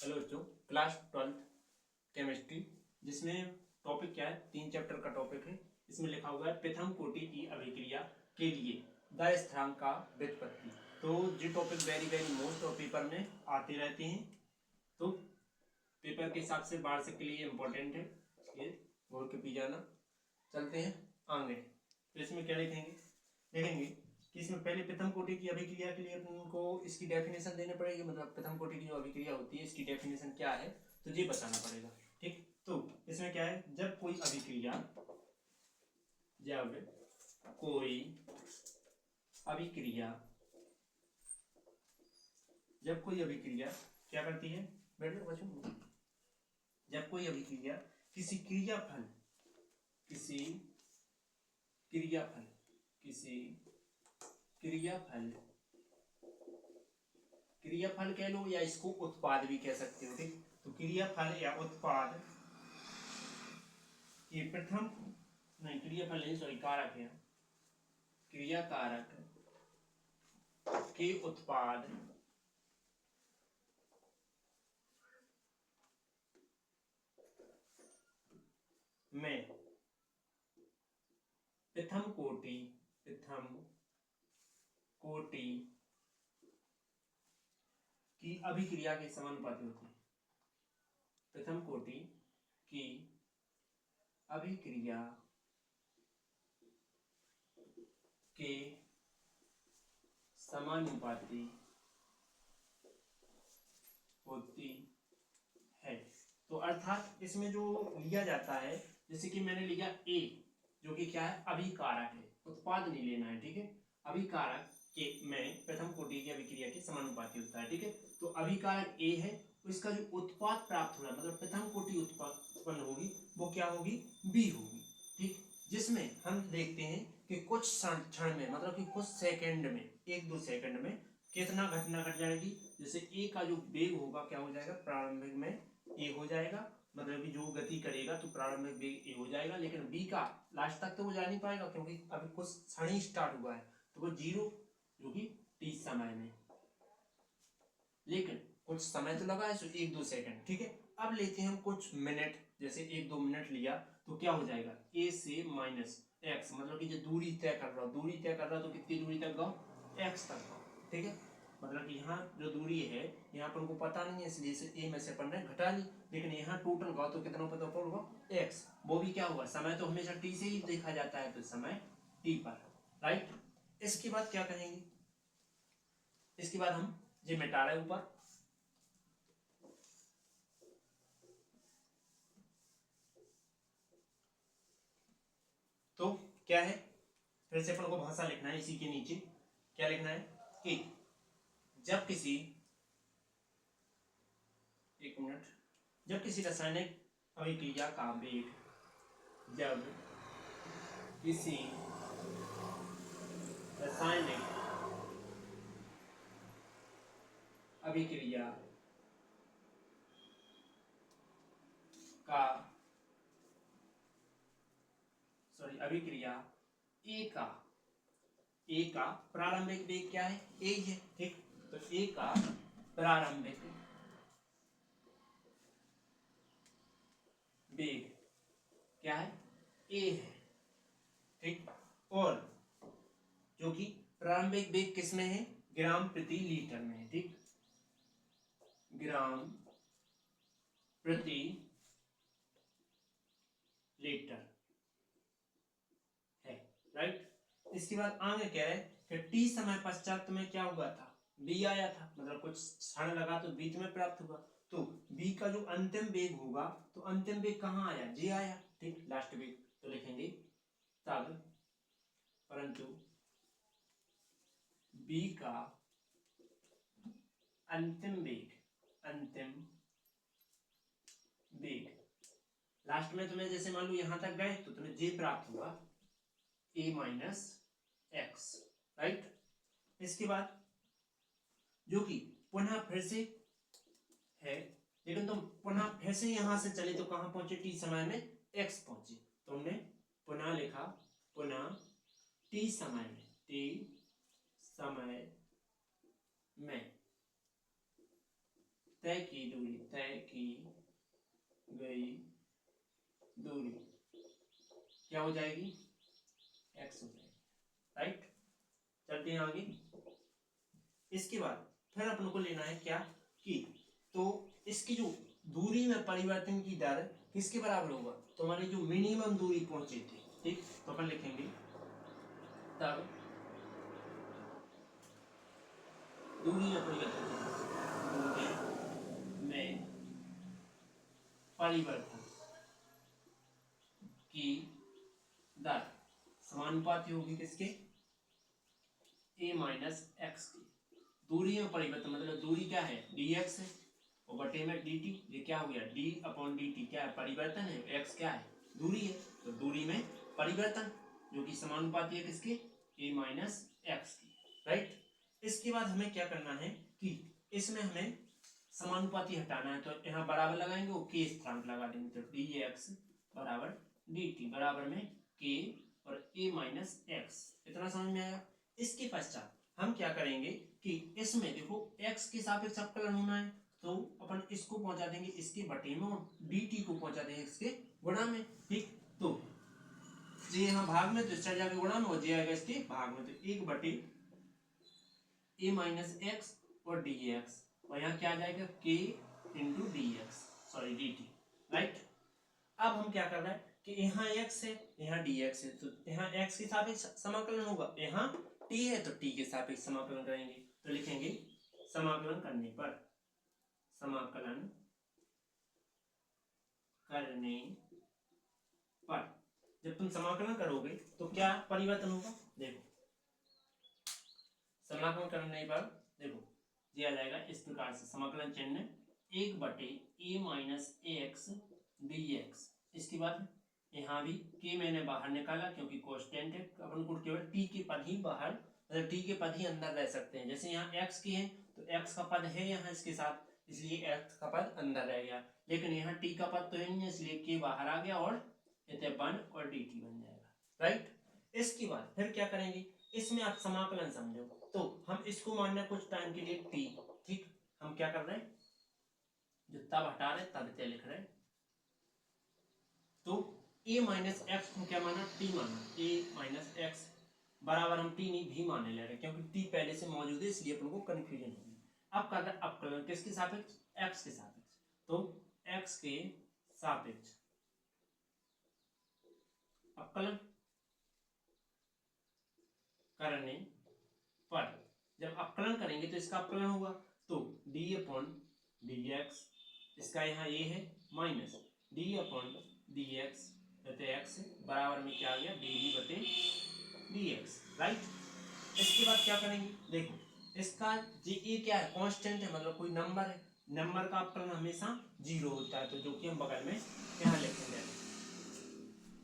Hello बच्चों, class 12 chemistry, जिसमें topic क्या है, 3 चैप्टर का टॉपिक है। इसमें लिखा हुआ है प्रथम कोटि की अभिक्रिया के लिए द स्थिरांक का व्युत्पत्ति। तो ये टॉपिक वेरी वेरी मोस्ट और पेपर में आते रहते हैं, तो पेपर के हिसाब से वार्षिक के लिए इम्पोर्टेंट है, ये गौर के पी जाना। चलते हैं आगे। तो इसमें क्या लिखेंगे, देखेंगे कि इसमें पहले प्रथम कोटि की अभिक्रिया के लिए उनको इसकी डेफिनेशन देने पड़ेगी, मतलब प्रथम कोटि की जो अभिक्रिया होती है इसकी डेफिनेशन क्या है, तो ये बताना पड़ेगा। ठीक, तो इसमें क्या है, जब कोई अभिक्रिया क्या करती है, बैठ जाओ बच्चों। जब कोई अभिक्रिया किसी क्रियाफल क्रियाफल कह लो या इसको उत्पाद भी कह सकते हो। ठीक, तो क्रियाफल या उत्पाद की प्रथम नहीं, क्रियाफल नहीं सॉरी, कारक है, क्रिया कारक के उत्पाद में प्रथम कोटि की अभिक्रिया के समानुपाती होती है। प्रथम कोटि की अभिक्रिया के समानुपाती होती है। तो अर्थात इसमें जो लिया जाता है, जैसे कि मैंने लिया ए, जो कि क्या है, अभिकारक है, उत्पाद नहीं लेना है। ठीक है, अभिकारक के में प्रथम कोटि की अभिक्रिया के समानुपाती होता है। ठीक है, तो अभिकारक ए है, तो इसका जो उत्पाद प्राप्त हो रहा है, मतलब प्रथम कोटि उत्पन्न होगी, वो क्या होगी, बी होगी। ठीक, जिसमें हम देखते हैं कि कुछ क्षण में, मतलब कि कुछ सेकंड में, 1-2 सेकंड में कितना घटना घट जाएगी। जैसे ए का जो वेग होगा क्या हो जाएगा, प्रारंभिक में ए हो जाएगा, मतलब कि जो गति करेगा तो प्रारंभिक वेग ए हो जाएगा, लेकिन बी का लास्ट तक तो वो जा नहीं पाएगा, क्योंकि अभी कुछ क्षण ही स्टार्ट हुआ है, तो वो 0 जो कि t समय में, लेकिन कुछ समय तो लगा है, सो 1-2 सेकंड। ठीक है, अब लेते हैं हम कुछ मिनट, जैसे 1-2 मिनट लिया तो क्या हो जाएगा, a से माइनस x, मतलब कि जो दूरी तय कर रहा हो तो कितनी दूरी तक गाओ, x तक गाओ। ठीक है, मतलब कि यहाँ जो दूरी है, यहाँ पर उनको पता नहीं है, इसलिए से a में से अपन ने घटा ली, लेकिन यहाँ टोटल गाओ तो कितना पता पड़ेगा, x। वो भी क्या हुआ, समय तो हमेशा t से ही देखा जाता है, तो समय t पर, राइट। इसके बाद क्या कहेंगे, इसके बाद हम ये मिटा रहे ऊपर, तो क्या है, फिर से अपन को भाषा लिखना है, इसी के नीचे क्या लिखना है कि जब किसी, एक मिनट, जब किसी रासायनिक अभिक्रिया का वेग, जब किसी रासायनिक अभिक्रिया का अभिक्रिया ए का प्रारंभिक वेग क्या है, ए है। ठीक, तो ए का प्रारंभिक वेग क्या है, ए है। ठीक, और जो कि प्रारंभिक वेग किसमें है, ग्राम प्रति लीटर में है। ठीक, ग्राम प्रति लीटर है, राइट। इसके बाद आगे क्या है कि टी समय पश्चात तुम्हें क्या हुआ था, बी आया था, मतलब कुछ क्षण लगा तो बी तुम्हें प्राप्त हुआ, तो बी का जो अंतिम वेग होगा, तो अंतिम वेग कहाँ आया, जे आया। ठीक, लास्ट वेग तो लिखेंगे तब, परंतु बी का अंतिम वेग लास्ट में तुम्हें, जैसे मान लो यहां तक गए तो तुम्हें जे प्राप्त हुआ, ए माइनस एक्स, राइट। इसके बाद जो कि पुनः फिर से है, लेकिन तुम पुनः फिर से यहां से चले तो कहां पहुंचे, टी समय में एक्स पहुंचे, तो हमने पुनः लिखा, पुनः टी समय में तय की गई दूरी क्या हो जाएगी, x हो जाएगी, राइट। चलते हैं आगे। इसके बाद फिर अपन को लेना है क्या कि तो इसकी जो दूरी में परिवर्तन की दर किसके बराबर होगा, तो हमारी जो मिनिमम दूरी पहुंची थी, ठीक, तो अपन लिखेंगे तब दूरी में परिवर्तन की दर समानुपाती होगी किसके, a माइनस एक्स की। दूरी में परिवर्तन मतलब दूरी क्या है, dx है, और बटे में dt, ये क्या हो गया d अपॉन dt, क्या है परिवर्तन है, x क्या है दूरी है, तो दूरी में परिवर्तन जो कि समानुपाती है किसके, a माइनस एक्स की, राइट। इसके बाद हमें क्या करना है कि इसमें हमें समानुपाती हटाना है, तो यहाँ बराबर लगाएंगे और k स्थिरांक लगा देंगे, तो dx बराबर dt बराबर में k और a माइनस एक्स। इतना समझ में आया। इसके पश्चात हम क्या करेंगे कि इसमें देखो x के सापेक्ष अवकलन होना है, तो अपन इसको पहुंचा देंगे इसके बटे में और dt को पहुंचा देंगे इसके गुणा में, ठीक। तो ये यहाँ भाग में, तो इस साइड जाके गुणा में हो जाएगा इसके भाग में, तो एक बटे a माइनस एक्स और dx, और यहाँ क्या आ जाएगा k into dx, sorry dt, right. अब हम क्या कर रहे हैं कि यहाँ x है यहाँ dx है, तो यहाँ x के सापेक्ष समाकलन होगा, यहाँ t है तो t के सापेक्ष समाकलन करेंगे, तो लिखेंगे समाकलन करने पर जब तुम समाकलन करोगे तो क्या परिवर्तन होगा, देखो समाकलन करने पर देखो ये आ जाएगा इस प्रकार से, समाकलन चिन्ह एक बटे a माइनस एक्स dx। इसके बाद यहाँ भी k मैंने बाहर निकाला क्योंकि कांस्टेंट है, अपन को केवल t के पद ही बाहर, मतलब t के पद ही अंदर रह सकते हैं। जैसे यहाँ x की है तो x का पद है यहाँ इसके साथ, इसलिए x का पद अंदर रह गया, लेकिन यहाँ t का पद तो नहीं है इसलिए k बाहर आ गया और इतने 1 और dt बन जाएगा, राइट। इसके बाद फिर क्या करेंगे, इसमें आप समाकलन समझो, तो हम इसको मानना कुछ टाइम के लिए t, ठीक। हम क्या कर रहे हैं, जो तब हटा रहे तब इतने लिख रहे हैं, तो a माइनस एक्स को क्या माना, t माना, a माइनस एक्स बराबर हम t नहीं भी माने ले रहे क्योंकि t पहले से मौजूद है, इसलिए अपन को कंफ्यूजन होगी। अब कर रहे अवकलन किसके सापेक्ष, x के सापेक्ष, तो x के सापेक्ष अवकलन करने पर, जब अवकलन करेंगे तो इसका अवकलन होगा, तो d अपॉन dx, इसका यहाँ ये है minus d upon dx x बराबर में क्या आ गया dv बटे dx, राइट। इसके बाद क्या करेंगे, देखो इसका ये क्या है कांस्टेंट है, मतलब कोई नंबर है, नंबर का अवकलन हमेशा 0 होता है, तो जो कि हम बगल में यहाँ लिखेंगे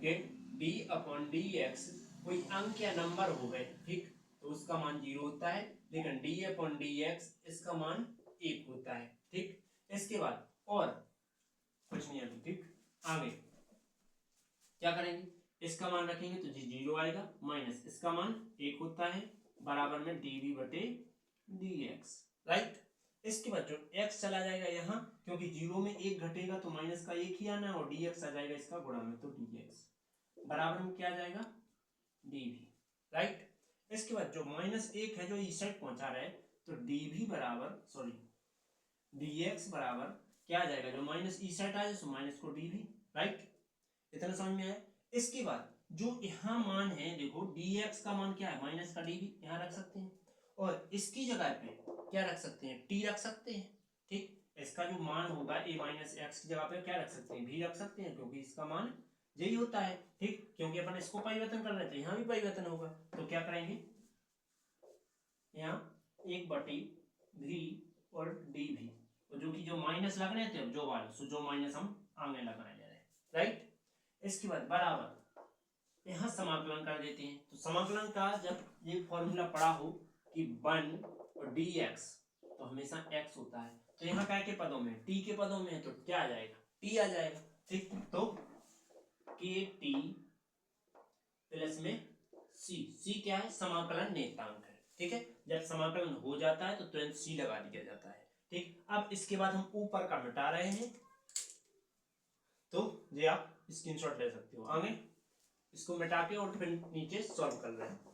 कि d अपॉन dx कोई अंक या नंबर हो गए, ठीक, तो उसका मान 0 होता है, लेकिन d अपॉन dx इसका मान 1 होता है, ठीक। इसके बाद और कुछ नहीं अभी, ठीक। आगे क्या करेंगे, इसका मान रखेंगे तो जी 0 आएगा, माइनस इसका मान 1 होता है बराबर में dv बटे dx, राइट। इसके बाद जो x चला जाएगा यहाँ, क्योंकि 0 में 1 घटेगा तो माइनस का 1 ही आना है, और dx आ जाएगा इसका गुणा में, तो dx बराबर में क्या आ जाएगा dv, राइट। इसके बाद जो -1 है जो इस साइड पहुंचा रहा है, तो dv बराबर सॉरी dx बराबर क्या आ जाएगा, जो माइनस इस साइड आ जाए तो माइनस को dv, राइट। इतना समझ में आया। इसके बाद जो यहाँ मान है देखो dx का मान क्या है माइनस का dv, यहाँ रख सकते हैं, और इसकी जगह पे क्या रख सकते हैं t रख सकते हैं, ठीक। इसका जो मान होगा a माइनस एक्स की जगह पे क्या रख सकते हैं v रख सकते हैं, क्योंकि इसका मान यही होता है, ठीक। क्योंकि अपन इसको परिवर्तन कर रहे थे, यहाँ भी परिवर्तन होगा, तो क्या करेंगे यहाँ 1 बटे v और dv, जो कि जो माइनस लग रहे थे जो वाले जो माइनस हम आगे लगाने जा रहे हैं, राइट। इसके बाद बराबर यहाँ समाकलन कर देते हैं, तो समाकलन का जब ये फॉर्मूला पढ़ा हो कि 1 और dx तो हमेशा x होता है, तो यहाँ क्या के पदों में t के पदों में है, तो क्या आ जाएगा t आ जाएगा, ठीक। तो kt प्लस में c क्या है समाकलन नेतांक है, ठीक है। जब समाकलन हो जाता है तो तुरंत c लगा दिया जाता है, ठीक। अब इसके बाद हम ऊपर का मिटा रहे हैं, तो ये आप स्क्रीनशॉट ले सकते हो। आगे इसको मिटा के और फिर नीचे सॉल्व कर रहे हैं।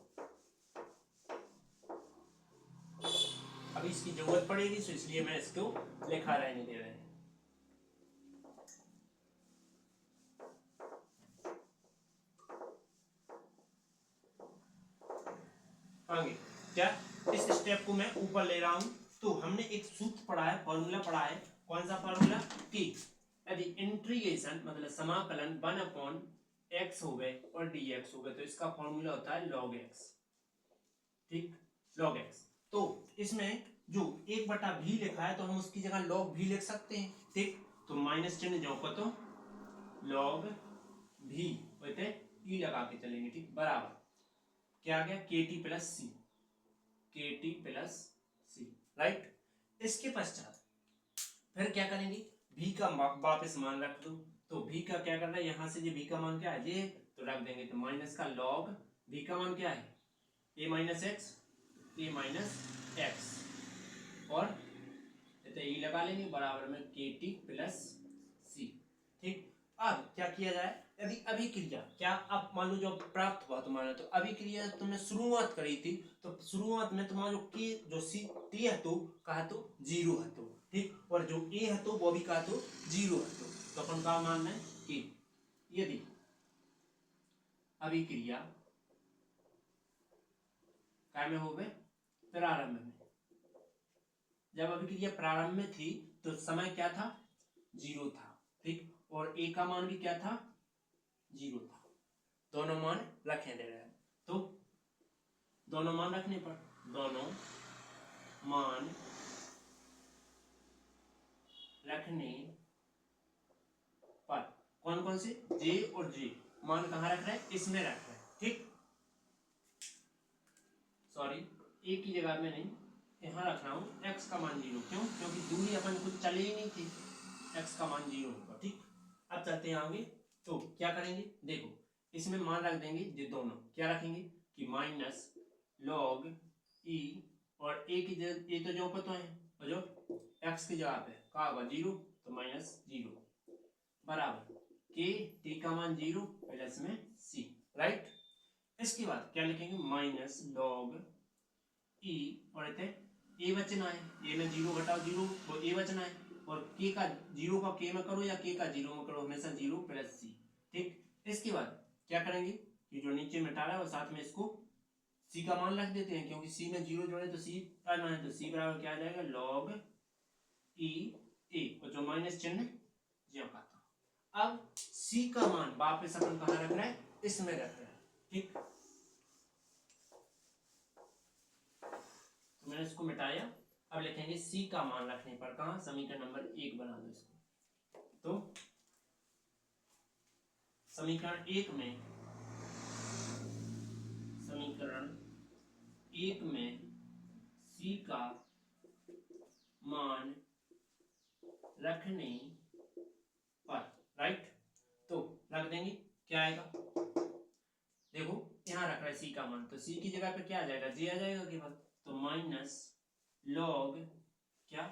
अभी इसकी जरूरत पड़ेगी तो इसलिए मैं इसको लिखा रहने दे रहे हैं। आगे क्या, इस स्टेप को मैं ऊपर ले रहा हूं। तो हमने एक सूत्र पढ़ा है, फॉर्मूला पढ़ा है। कौन सा फॉर्मूला? कि यदि इंटीग्रेशन मतलब समाकलन 1/x हो गए और dx हो गए तो इसका फॉर्मूला होता है log x। ठीक, log x। तो इसमें जो 1/v लिखा है तो हम उसकी जगह log v लिख सकते हैं। ठीक, तो माइनस चिन्ह जो को तो log v होते ई लगा के चलेंगे। ठीक, बराबर क्या आ गया? kt प्लस सी, kt प्लस सी, राइट। इसके पश्चात फिर क्या करेंगे? v का वापस मान रख दो। तो v का क्या करना है? यहां से जो v का मान क्या है ये तो रख देंगे, तो माइनस का log v का मान क्या है? a minus x, a minus x, और ई लगा लेंगे बराबर में kt प्लस सी। ठीक, अब क्या किया जाए? यदि अभिक्रिया क्या, अब मान लो जो प्राप्त हुआ तुम्हारा, तो अभिक्रिया तुमने शुरुआत करी थी तो शुरुआत में तुम्हारा जो के जो सी टी है तो कहा तो जीरो है तो, ठीक, और जो ए है तो वो भी कहा तो जीरो है तो अपन का मानना है कि यदि अभिक्रिया काय में हो गए? प्रारंभ में। जब अभिक्रिया प्रारंभ में थी तो समय क्या था? जीरो था। ठीक, और ए का मान भी क्या था? जीरो था। दोनों मान रखे दे रहे हैं, तो दोनों मान रखने पर दोनों मान रखने पर कौन कौन से? जे और जे मान कहाँ रख रहे हैं? इसमें रख रहे हैं। ठीक, सॉरी ए की जगह में नहीं, यहाँ रख रहा हूँ एक्स का मान जीरो। क्यों? क्योंकि दूरी अपन कुछ चले ही नहीं थी, एक्स का मान जीरो होगा। ठीक, अब चलते हैं आगे। तो क्या करेंगे? देखो इसमें मान रख देंगे ये दोनों, क्या रखेंगे कि माइनस लॉग ई, और ए की जगह ए तो जो को तो है, और जो एक्स की जगह पे क्या होगा? जीरो, तो माइनस जीरो बराबर के टी का मान जीरो प्लस में सी, राइट। इसके बाद क्या लिखेंगे? माइनस लॉग ई, और ए बचना है, ए में जीरो घटाओ जीरो तो ए बचना है, और के का जीरो का के में करो या के का जीरो में करो, हमेशा जीरो प्लस सी। ठीक, इसके बाद क्या करेंगे कि जो नीचे मिटा रहा है और साथ में इसको सी का मान रख देते हैं, क्योंकि सी में जीरो जोड़े तो सी आना है, तो सी बराबर क्या आ जाएगा? लॉग ई ए, और जो माइनस चिन्ह जो का था। अब सी का मान वापस अपन कहाँ रख रहे हैं? इसमें रख रहे हैं। ठीक, तो मैंने इसको मिटाया। अब लिखेंगे सी का मान रखने पर कहाँ? समीकरण नंबर 1 बना दो इसको। तो समीकरण 1 में, समीकरण 1 में सी का मान रखने पर, राइट, तो रख देंगे। क्या आएगा? देखो यहाँ रख रहा है सी का मान, तो सी की जगह पे क्या आ जाएगा? जे आ जाएगा केवल। तो माइनस लॉग क्या?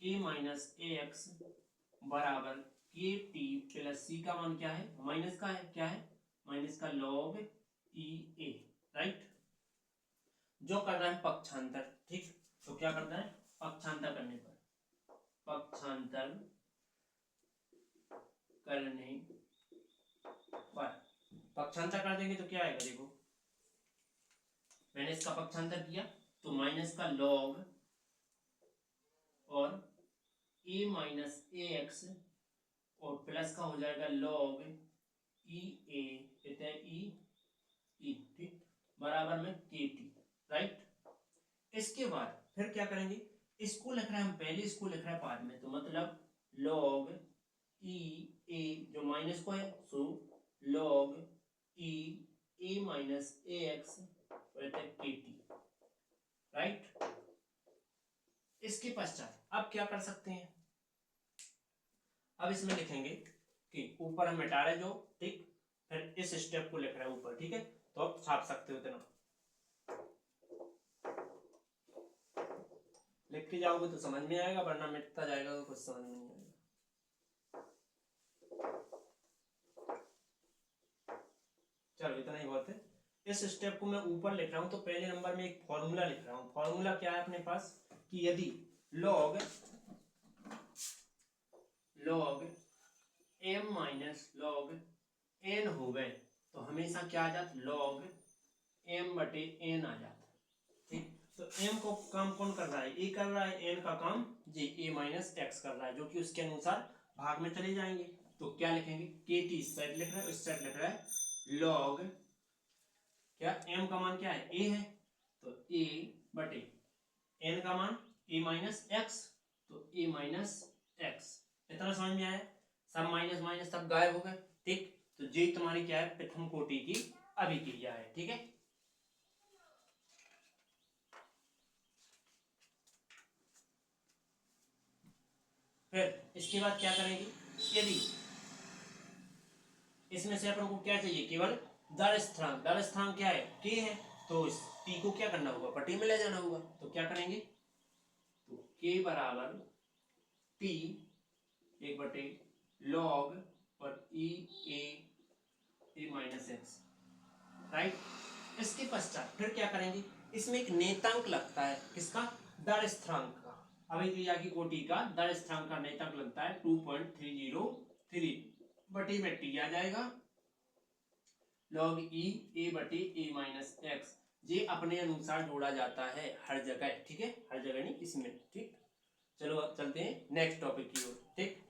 ए माइनस ए एक्स बराबर के टी प्लस सी का मान क्या है? माइनस का है, क्या है? माइनस का लॉग ई ए, राइट। जो कर रहा है पक्षांतर। ठीक, तो क्या करता है? पक्षांतर करने पर, पक्षांतर करने पर पक्षांतर कर देंगे तो क्या आएगा? देखो मैंने इसका पक्षांतर किया तो माइनस का लॉग और ए माइनस ए एक्स, और प्लस का हो जाएगा लॉग ई ए ई ई, ठीक, बराबर में के टी, राइट। इसके बाद फिर क्या करेंगे? इसको लिख रहे हैं हम पहले, इसको लिख रहे हैं बाद में, तो मतलब लॉग ई ए जो माइनस को है सो लॉग ई ए माइनस ए एक्स के टी, राइट। इसके पश्चात अब क्या कर सकते हैं? अब इसमें लिखेंगे कि ऊपर हम मिटा रहे जो, ठीक, फिर इस स्टेप को लिख रहे हैं ऊपर, ठीक है, तो आप छाप सकते हो इतना। लिख के जाओगे तो समझ में आएगा, वरना मिटता जाएगा तो कुछ समझ में नहीं आएगा। चलो इतना ही बहुत है। इस स्टेप को मैं ऊपर लिख रहा हूं, तो पहले नंबर में एक फॉर्मूला लिख रहा हूं। फॉर्मूला क्या है अपने पास कि यदि log m minus log n हो गए तो हमेशा क्या आ जाता, log m बटे n आ जाता। ठीक, तो m को काम कौन कर रहा है, a कर रहा है, n का काम जी a माइनस x कर रहा है, जो कि उसके अनुसार भाग में चले जाएंगे। तो क्या लिखेंगे, kt इस साइड लिख रहा है, इस साइड लिख रहा है log क्या m का मान क्या है a है, तो a बटे n का मान a माइनस एक्स, तो a माइनस एक्स। इतना समझ में आया, सब माइनस माइनस सब गायब हो गए। ठीक, तो ये तुम्हारी क्या है, प्रथम कोटि की अभिक्रिया है। ठीक है, फिर इसके बाद क्या करेंगे, यदि इसमें से अपन को क्या चाहिए, केवल दर स्थिरांक। दर स्थिरांक क्या है, k है, तो इस t को क्या करना होगा, पट्टी में ले जाना होगा। तो क्या करेंगे, तो k बराबर t एक बटे log और ए माइनस एक्स, राइट। इसके पश्चात फिर क्या करेंगे, इसमें एक नेतांक लगता है, किसका, दर स्थिरांक का। अभिक्रिया की कोटि का दर स्थिरांक का नेतांक लगता है 2.303 बटे में टी आ जाएगा log ए बटे ए माइनस एक्स। ये अपने अनुसार जोड़ा जाता है हर जगह। ठीक है, हर जगह नहीं, इसमें। ठीक, चलो अब चलते हैं नेक्स्ट टॉपिक की ओर। ठीक।